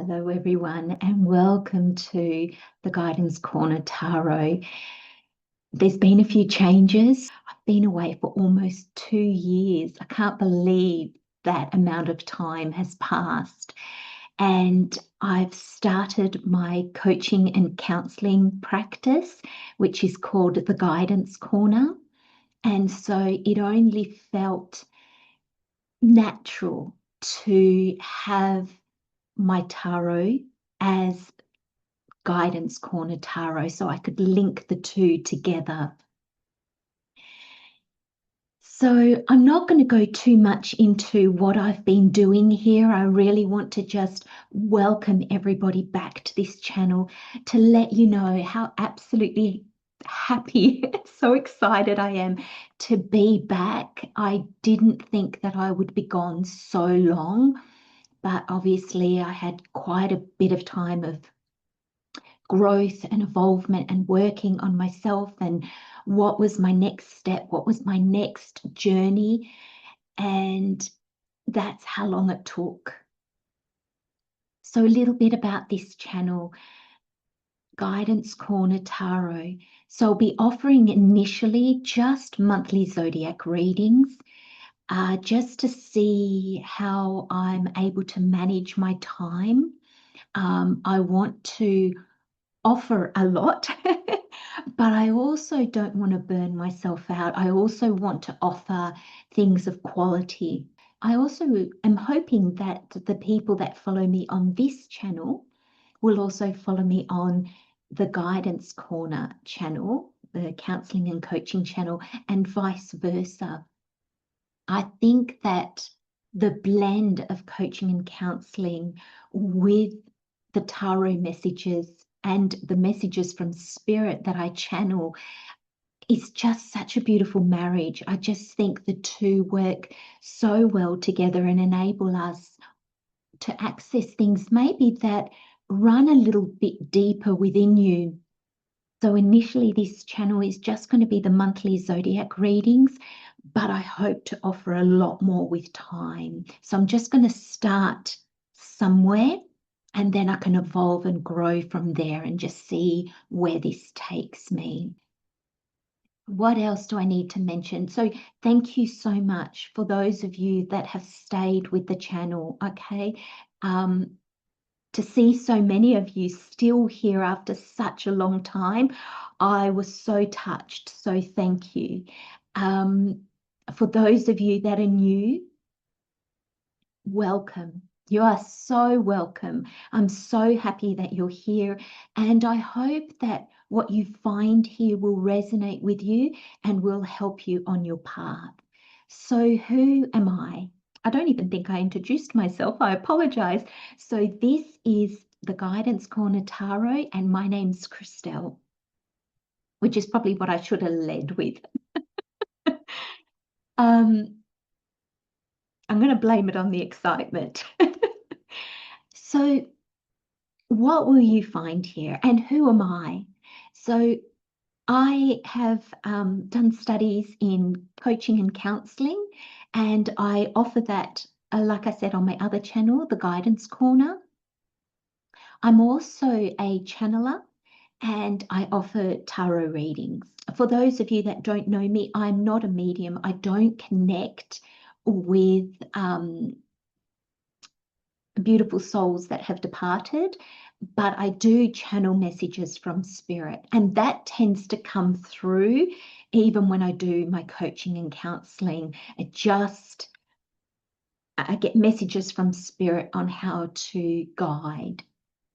Hello, everyone, and welcome to the Guidance Corner Tarot. There's been a few changes. I've been away for almost 2 years. I can't believe that amount of time has passed. And I've started my coaching and counseling practice, which is called the Guidance Corner. And so it only felt natural to have my tarot as Guidance Corner Tarot so I could link the two together. So I'm not going to go too much into what I've been doing here. I really want to just welcome everybody back to this channel to let you know how absolutely happy, so excited I am to be back. I didn't think that I would be gone so long, but obviously I had quite a bit of time of growth and involvement and working on myself and what was my next step, what was my next journey. And that's how long it took. So a little bit about this channel, Guidance Corner Tarot. So I'll be offering initially just monthly zodiac readings, just to see how I'm able to manage my time. I want to offer a lot, but I also don't want to burn myself out. I also want to offer things of quality. I also am hoping that the people that follow me on this channel will also follow me on the Guidance Corner channel, the counseling and coaching channel, and vice versa. I think that the blend of coaching and counseling with the tarot messages and the messages from spirit that I channel is just such a beautiful marriage. I just think the two work so well together and enable us to access things maybe that run a little bit deeper within you. So initially this channel is just going to be the monthly zodiac readings, but I hope to offer a lot more with time. So I'm just going to start somewhere and then I can evolve and grow from there and just see where this takes me. What else do I need to mention? So thank you so much for those of you that have stayed with the channel, okay? To see so many of you still here after such a long time, I was so touched, so thank you. For those of you that are new, welcome. You are so welcome. I'm so happy that you're here, and I hope that what you find here will resonate with you and will help you on your path. So who am I? I don't even think I introduced myself. I apologize. So this is the Guidance Corner Tarot, and my name's Christelle, which is probably what I should have led with. I'm going to blame it on the excitement. So what will you find here, and who am I? So I have done studies in coaching and counseling, and I offer that, like I said, on my other channel, the Guidance Corner. I'm also a channeler, and I offer tarot readings. For those of you that don't know me, I'm not a medium. I don't connect with beautiful souls that have departed, but I do channel messages from spirit, and that tends to come through even when I do my coaching and counseling. I get messages from spirit on how to guide.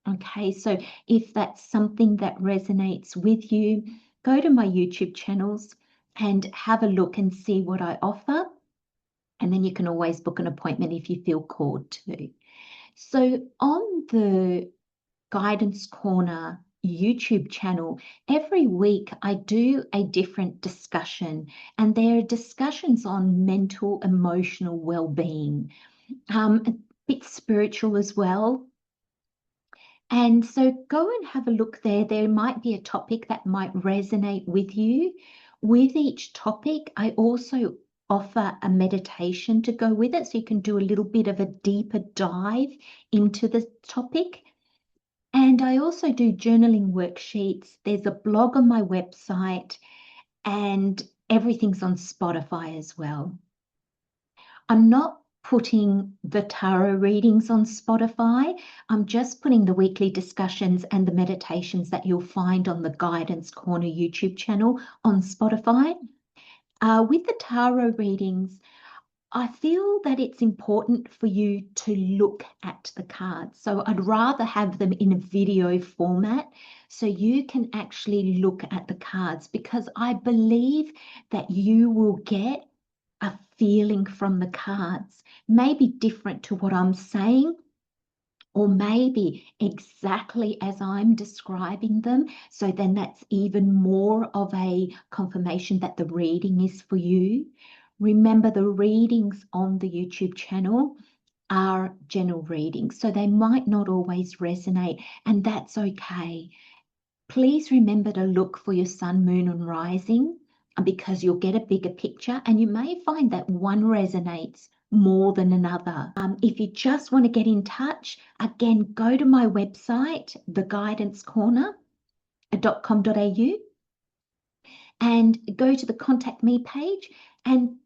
Okay, so if that's something that resonates with you, go to my YouTube channels and have a look and see what I offer. And then you can always book an appointment if you feel called to. So on the Guidance Corner YouTube channel, every week I do a different discussion, and there are discussions on mental, emotional well-being, a bit spiritual as well. And so go and have a look there. There might be a topic that might resonate with you. With each topic, I also offer a meditation to go with it, so you can do a little bit of a deeper dive into the topic. And I also do journaling worksheets. There's a blog on my website, and everything's on Spotify as well. I'm not putting the tarot readings on Spotify. I'm just putting the weekly discussions and the meditations that you'll find on the Guidance Corner YouTube channel on Spotify. With the tarot readings, I feel that it's important for you to look at the cards. So I'd rather have them in a video format so you can actually look at the cards, because I believe that you will get a feeling from the cards, maybe different to what I'm saying, or maybe exactly as I'm describing them. So then that's even more of a confirmation that the reading is for you. Remember, the readings on the YouTube channel are general readings, so they might not always resonate, and that's okay. Please remember to look for your sun, moon, and rising, because you'll get a bigger picture, and you may find that one resonates more than another. If you just want to get in touch, again, go to my website, theguidancecorner.com.au, and go to the Contact Me page and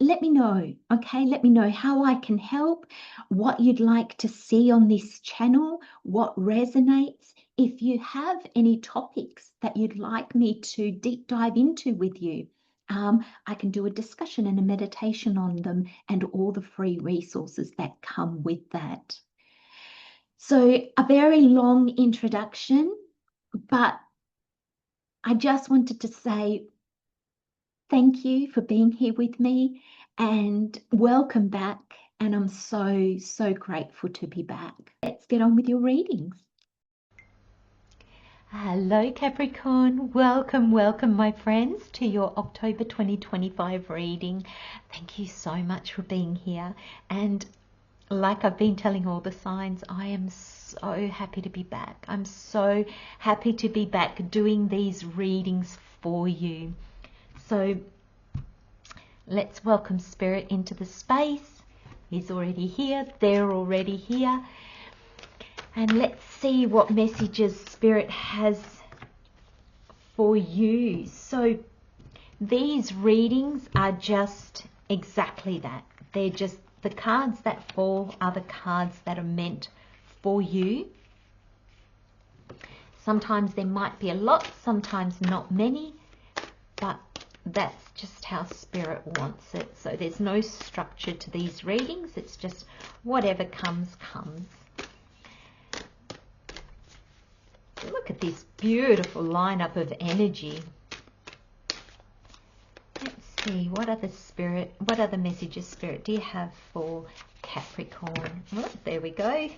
let me know, okay? Let me know how I can help, what you'd like to see on this channel, what resonates. If you have any topics that you'd like me to deep dive into with you, I can do a discussion and a meditation on them and all the free resources that come with that. So a very long introduction, but I just wanted to say thank you for being here with me and welcome back. And I'm so, so grateful to be back. Let's get on with your readings. Hello Capricorn, welcome my friends to your October 2025 reading. Thank you so much for being here, and like I've been telling all the signs, I am so happy to be back. I'm so happy to be back doing these readings for you. So let's welcome Spirit into the space. He's already here, they're already here. And let's see what messages Spirit has for you. So these readings are just exactly that. They're just the cards that fall are the cards that are meant for you. Sometimes there might be a lot, sometimes not many, but that's just how Spirit wants it. So there's no structure to these readings. It's just whatever comes. Look at this beautiful lineup of energy. Let's see, what other messages, Spirit, do you have for Capricorn? Oh, there we go.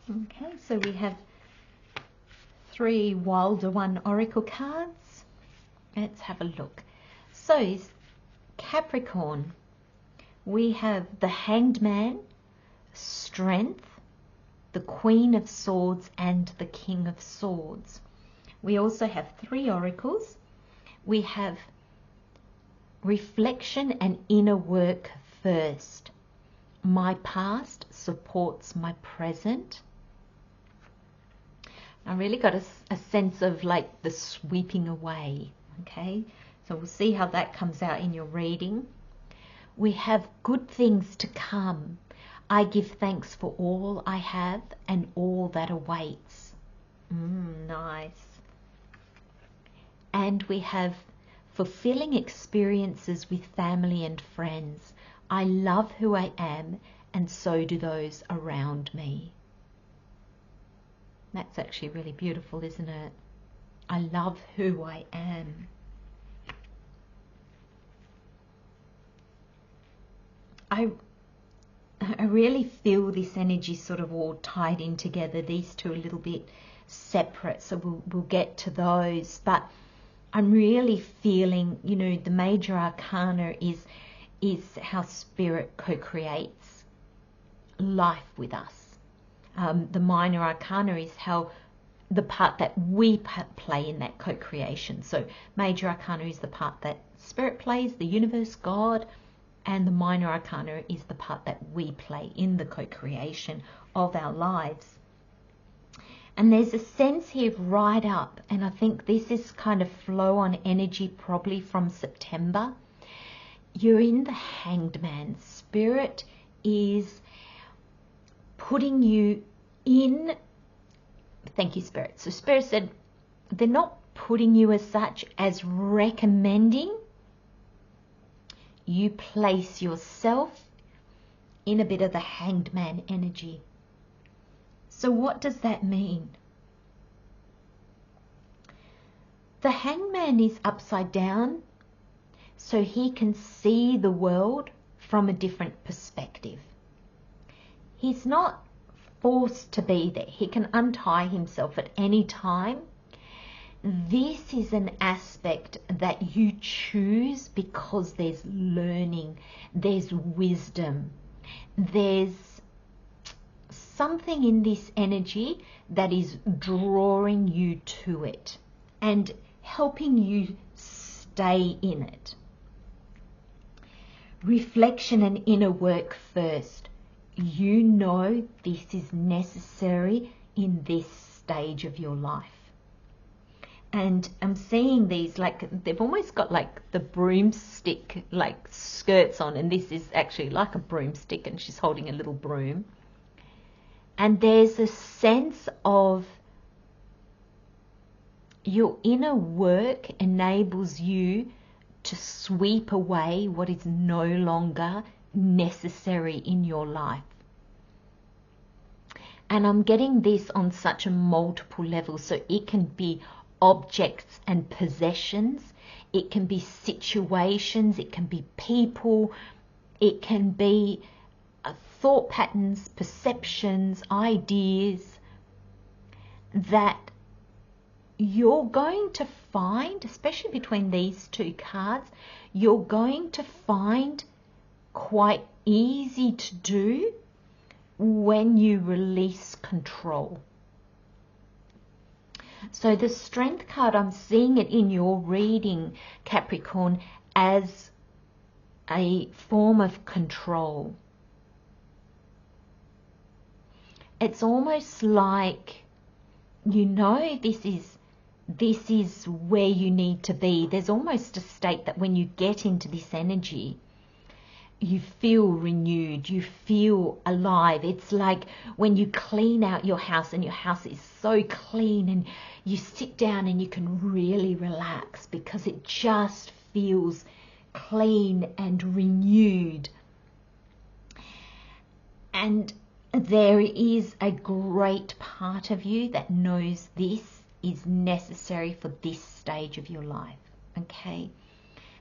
Okay, so we have 3 Wylder 1 Oracle cards. Let's have a look. So, Capricorn, we have the Hanged Man, Strength, the Queen of Swords, and the King of Swords. We also have 3 oracles. We have Reflection and Inner Work First. My past supports my present. I really got a sense of like the sweeping away. Okay, so we'll see how that comes out in your reading. We have good things to come. I give thanks for all I have and all that awaits. Nice. And we have fulfilling experiences with family and friends. I love who I am, and so do those around me. That's actually really beautiful, isn't it? I love who I am. I really feel this energy sort of all tied in together. These two are a little bit separate, so we'll get to those. But I'm really feeling, you know, the major arcana is how Spirit co-creates life with us. The minor arcana is how the part that we play in that co-creation. So major arcana is the part that spirit plays, the universe, God, and the minor arcana is the part that we play in the co-creation of our lives. And there's a sense here right up, and I think this is kind of flow on energy probably from September. You're in the Hanged Man. Spirit is putting you in. Thank you, Spirit. So Spirit said they're not putting you as such as recommending you place yourself in a bit of the Hanged Man energy. So what does that mean? The Hanged Man is upside down, so he can see the world from a different perspective. He's not forced to be there. He can untie himself at any time. This is an aspect that you choose because there's learning, there's wisdom, there's something in this energy that is drawing you to it and helping you stay in it. Reflection and inner work first. You know this is necessary in this stage of your life. And I'm seeing these, like, they've almost got like the broomstick like skirts on, and this is actually like a broomstick and she's holding a little broom. And there's a sense of your inner work enables you to sweep away what is no longer necessary in your life. And I'm getting this on such a multiple level. So it can be objects and possessions, it can be situations, it can be people, it can be thought patterns, perceptions, ideas that you're going to find, especially between these two cards, you're going to find quite easy to do when you release control. So the Strength card, I'm seeing it in your reading, Capricorn, as a form of control. It's almost like, you know, this is where you need to be. There's almost a state that when you get into this energy, you feel renewed, you feel alive. It's like when you clean out your house and your house is so clean and you sit down and you can really relax because it just feels clean and renewed. And there is a great part of you that knows this is necessary for this stage of your life, okay?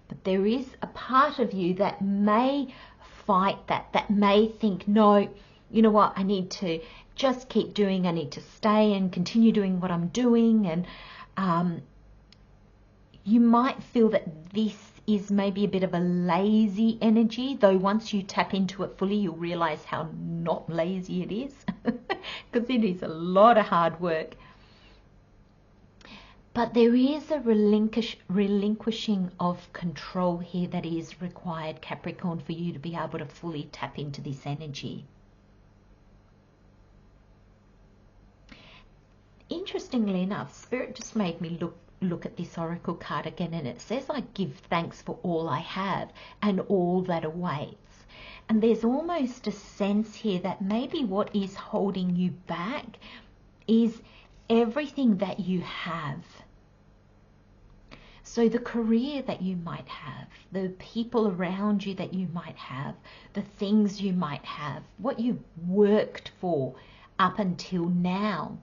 But there is a part of you that may fight that may think, no, you know what, I need to just keep doing, I need to stay and continue doing what I'm doing. And you might feel that this is maybe a bit of a lazy energy, though once you tap into it fully, you'll realize how not lazy it is, because it is a lot of hard work. But there is a relinquishing of control here that is required, Capricorn, for you to be able to fully tap into this energy. Interestingly enough, Spirit just made me look at this oracle card again, and it says, I give thanks for all I have and all that awaits. And there's almost a sense here that maybe what is holding you back is everything that you have. So the career that you might have, the people around you that you might have, the things you might have, what you've worked for up until now.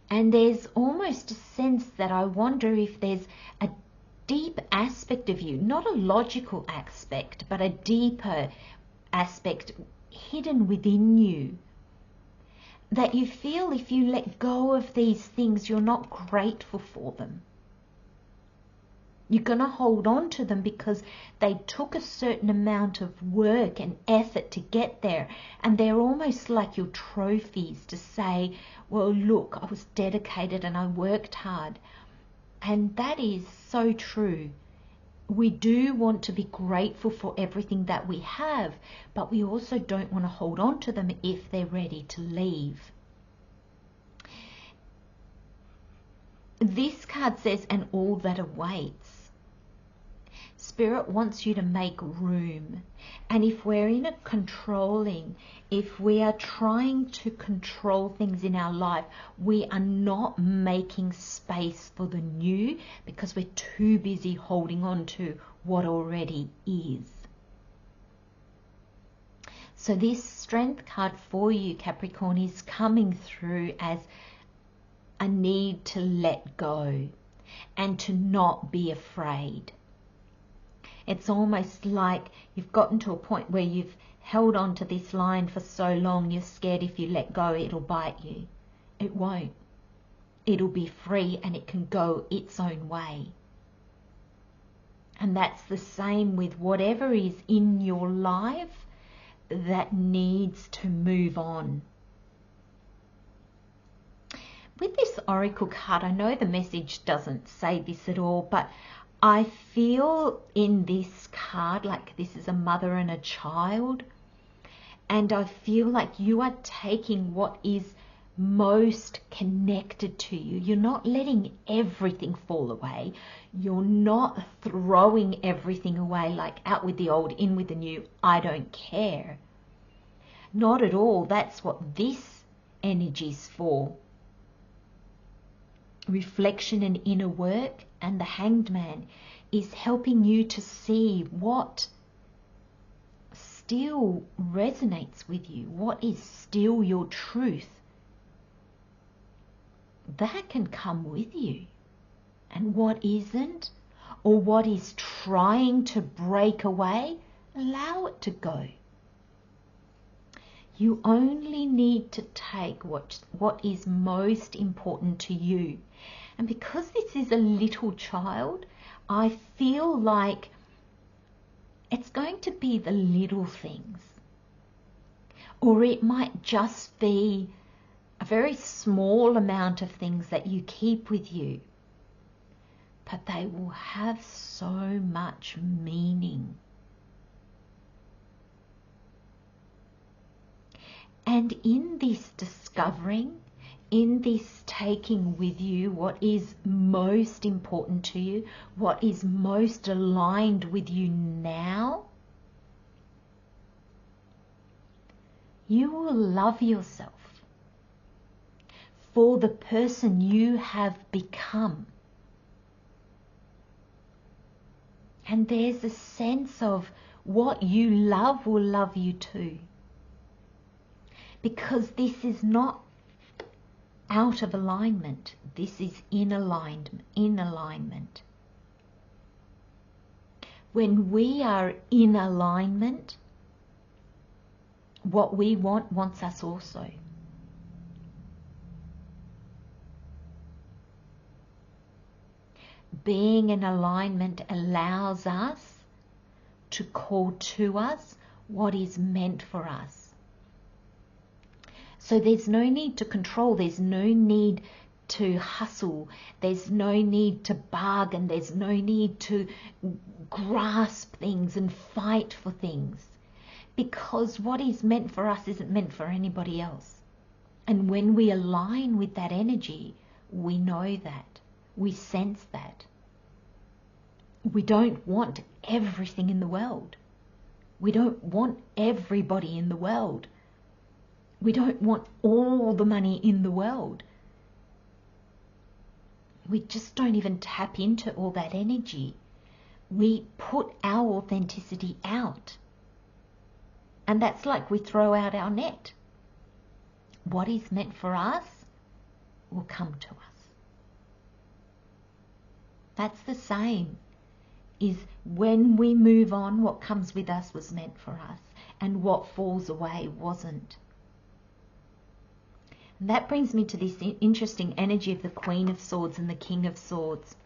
And there's almost a sense that I wonder if there's a deep aspect of you, not a logical aspect, but a deeper aspect hidden within you, that you feel if you let go of these things, you're not grateful for them. You're going to hold on to them because they took a certain amount of work and effort to get there. And they're almost like your trophies to say, well, look, I was dedicated and I worked hard. And that is so true. We do want to be grateful for everything that we have, but we also don't want to hold on to them if they're ready to leave. This card says, and all that awaits. Spirit wants you to make room. And if we're in a controlling, if we are trying to control things in our life, we are not making space for the new because we're too busy holding on to what already is. So this strength card for you, Capricorn, is coming through as a need to let go and to not be afraid. It's almost like you've gotten to a point where you've held on to this line for so long, you're scared if you let go, it'll bite you. It won't. It'll be free and it can go its own way. And that's the same with whatever is in your life that needs to move on. With this Oracle card, I know the message doesn't say this at all, but I feel in this card like this is a mother and a child, and I feel like you are taking what is most connected to you. You're not letting everything fall away. You're not throwing everything away like out with the old, in with the new, I don't care. Not at all. That's what this energy's for. Reflection and inner work, and the Hanged Man is helping you to see what still resonates with you, what is still your truth. That can come with you. And what isn't, or what is trying to break away, allow it to go. You only need to take what is most important to you. And because this is a little child, I feel like it's going to be the little things. Or it might just be a very small amount of things that you keep with you. But they will have so much meaning. And in this discovering, in this taking with you what is most important to you, what is most aligned with you now, you will love yourself for the person you have become. And there's a sense of what you love will love you too. Because this is not out of alignment. This is in alignment. When we are in alignment, what we want wants us also. Being in alignment allows us to call to us what is meant for us. So there's no need to control, there's no need to hustle, there's no need to bargain, there's no need to grasp things and fight for things. Because what is meant for us isn't meant for anybody else. And when we align with that energy, we know that, we sense that. We don't want everything in the world. We don't want everybody in the world. We don't want all the money in the world. We just don't even tap into all that energy. We put our authenticity out. And that's like we throw out our net. What is meant for us will come to us. That's the same. Is when we move on, what comes with us was meant for us. And what falls away wasn't. And that brings me to this interesting energy of the Queen of Swords and the King of Swords.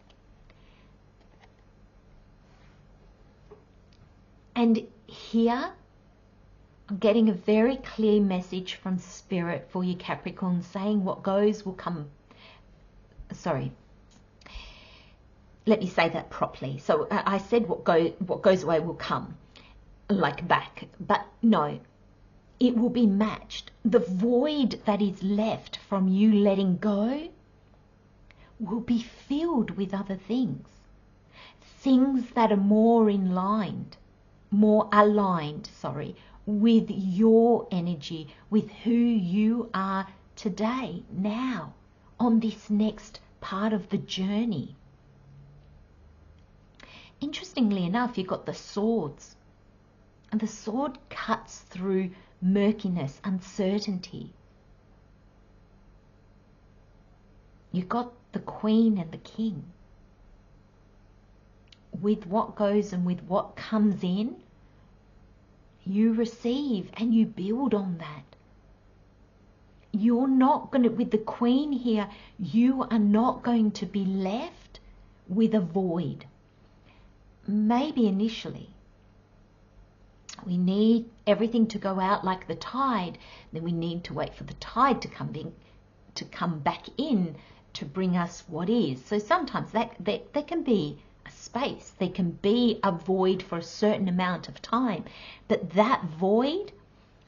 And here, I'm getting a very clear message from Spirit for you, Capricorn, saying what goes will come. Sorry, let me say that properly. So I said what goes away will come, like back. But no, it will be matched. The void that is left from you letting go will be filled with other things. Things that are more aligned, with your energy, with who you are today, now, on this next part of the journey. Interestingly enough, you've got the swords. And the sword cuts through murkiness, uncertainty. You've got the Queen and the King. With what goes and with what comes in, you receive and you build on that. You're not going to, with the Queen here, you are not going to be left with a void. Maybe initially. We need everything to go out like the tide. Then we need to wait for the tide to come back in to bring us what is. So sometimes there can be a space. There can be a void for a certain amount of time. But that void,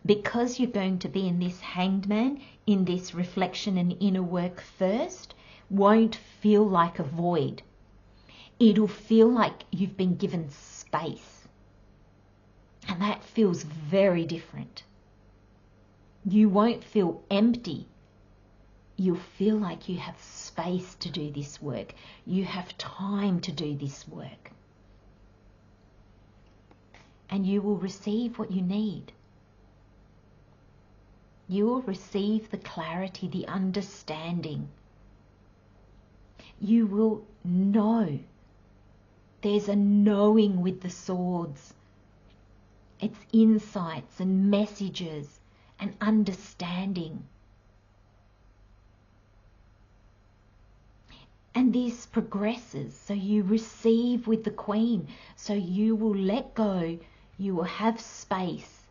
because you're going to be in this Hanged Man, in this reflection and inner work first, won't feel like a void. It'll feel like you've been given space. And that feels very different. You won't feel empty. You'll feel like you have space to do this work. You have time to do this work. And you will receive what you need. You will receive the clarity, the understanding. You will know. There's a knowing with the swords. It's insights and messages and understanding. And this progresses. So you receive with the Queen. So you will let go. You will have space.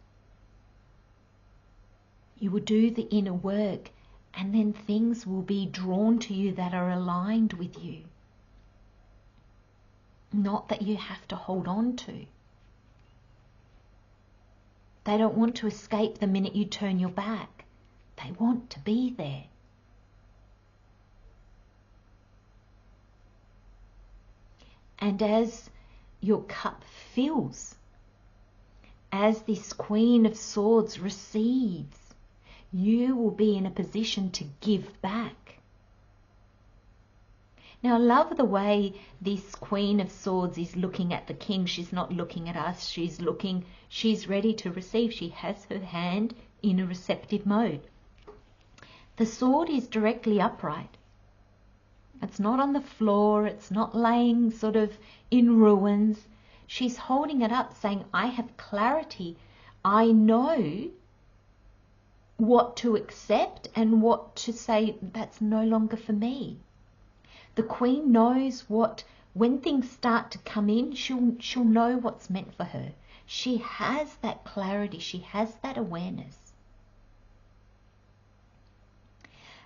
You will do the inner work. And then things will be drawn to you that are aligned with you. Not that you have to hold on to. They don't want to escape the minute you turn your back. They want to be there. And as your cup fills, as this Queen of Swords receives, you will be in a position to give back. Now, I love the way this Queen of Swords is looking at the King. She's not looking at us. She's ready to receive. She has her hand in a receptive mode. The sword is directly upright. It's not on the floor. It's not laying sort of in ruins. She's holding it up saying, I have clarity. I know what to accept and what to say, that's no longer for me. The Queen knows when things start to come in, she'll know what's meant for her. She has that clarity. She has that awareness.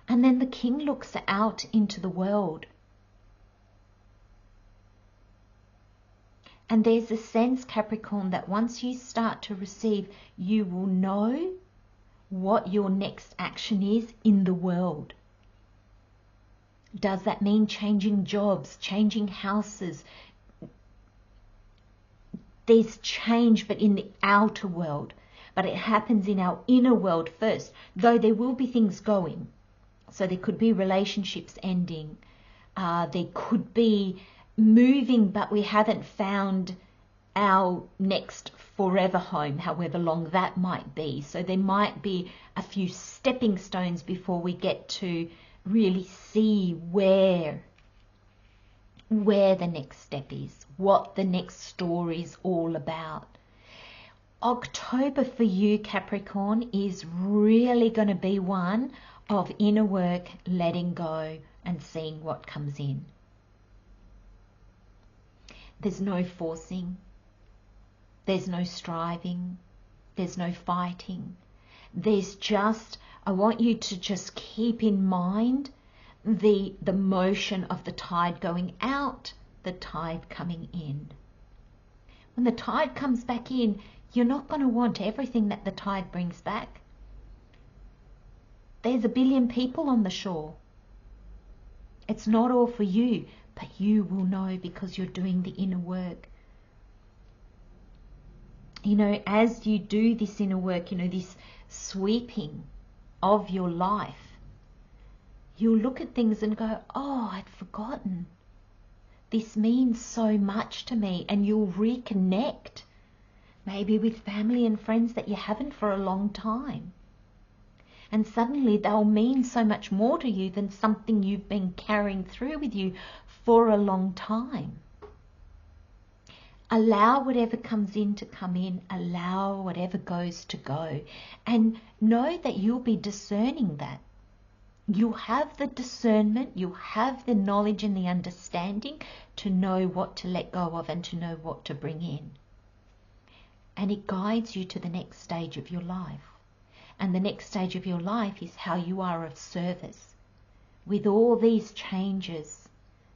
And then the King looks out into the world. And there's a sense, Capricorn, that once you start to receive, you will know what your next action is in the world. Does that mean changing jobs, changing houses? There's change, but in the outer world. But it happens in our inner world first, though there will be things going. So there could be relationships ending. There could be moving, but we haven't found our next forever home, however long that might be. So there might be a few stepping stones before we get to really see where the next step is, what the next story is all about. October for you, Capricorn, is really going to be one of inner work, letting go and seeing what comes in. There's no forcing. There's no striving. There's no fighting. There's just, I want you to just keep in mind the motion of the tide going out, the tide coming in. When the tide comes back in, you're not going to want everything that the tide brings back. There's a billion people on the shore. It's not all for you, but you will know because you're doing the inner work. You know, as you do this inner work, you know, this sweeping of your life, you'll look at things and go, oh, I'd forgotten. This means so much to me. And you'll reconnect, maybe with family and friends that you haven't for a long time. And suddenly they'll mean so much more to you than something you've been carrying through with you for a long time. Allow whatever comes in to come in. Allow whatever goes to go. And know that you'll be discerning that. You'll have the discernment, you'll have the knowledge and the understanding to know what to let go of and to know what to bring in. And it guides you to the next stage of your life. And the next stage of your life is how you are of service. With all these changes,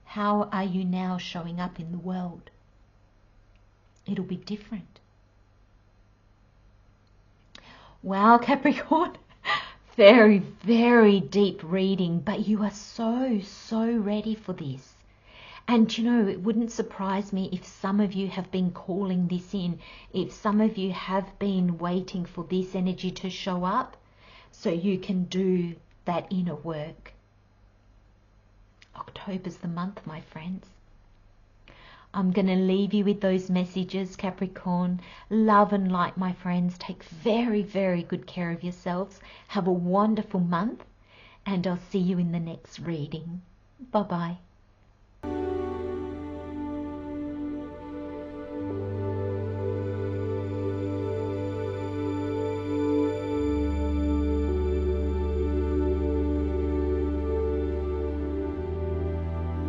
how are you now showing up in the world? It'll be different. Wow, Capricorn. Very, very deep reading, but you are so ready for this. And you know, it wouldn't surprise me if some of you have been calling this in, if some of you have been waiting for this energy to show up so you can do that inner work. October's the month, my friends. I'm going to leave you with those messages, Capricorn. Love and light, my friends. Take very, very good care of yourselves. Have a wonderful month, and I'll see you in the next reading. Bye-bye.